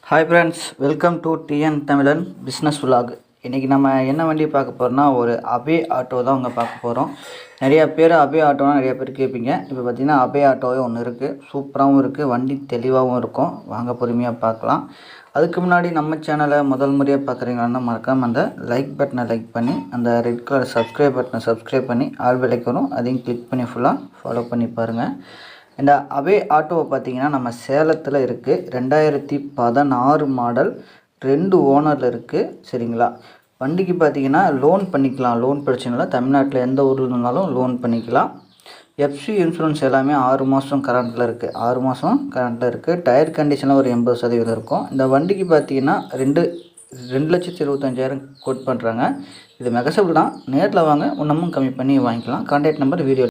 Hi friends, welcome to TN தமிழன் business vlog. இன்றைக்கி நம்ம என்ன வண்டி பார்க்க போகிறோம்னா ஒரு அபே ஆட்டோ தான் அவங்க பார்க்க போகிறோம். நிறையா பேர் அபே ஆட்டோனா நிறையா பேர் கேட்பீங்க. இப்போ பார்த்திங்கன்னா அபே ஆட்டோவே ஒன்று இருக்குது, சூப்பராகவும் இருக்குது, வண்டி தெளிவாகவும் இருக்கும். வாங்க பொறுமையாக பார்க்கலாம். அதுக்கு முன்னாடி நம்ம சேனலை முதல் முறையாக பார்க்குறீங்கன்னா மறக்காமல் அந்த லைக் பட்டனை லைக் பண்ணி அந்த ரெட் கலர் சப்ஸ்கிரைப் பட்டனை சப்ஸ்கிரைப் பண்ணி ஆல் பெல்லைக்கு வரும், அதையும் கிளிக் பண்ணி ஃபுல்லாக ஃபாலோ பண்ணி பாருங்கள். இந்த அபே ஆட்டோவை பார்த்திங்கன்னா நம்ம சேலத்தில் இருக்குது. 2016 மாடல், 2 ஓனரில் இருக்குது. சரிங்களா? வண்டிக்கு பார்த்திங்கன்னா லோன் பண்ணிக்கலாம், லோன் பிரச்சனை இல்லை. தமிழ்நாட்டில் எந்த ஊரில் இருந்தாலும் லோன் பண்ணிக்கலாம். எஃப்சி இன்சூரன்ஸ் எல்லாமே 6 மாதம் கரண்ட்டில் இருக்குது, 6 மாதம் கரண்ட்டில் இருக்குது. டயர் கண்டிஷனில் ஒரு 80% இருக்கும். இந்த வண்டிக்கு பார்த்திங்கன்னா 2,25,000 கோட் பண்ணுறாங்க. இது மெகசபிள் தான். நேரில் வாங்க, இன்னமும் கம்மி பண்ணி வாங்கிக்கலாம். Contact number video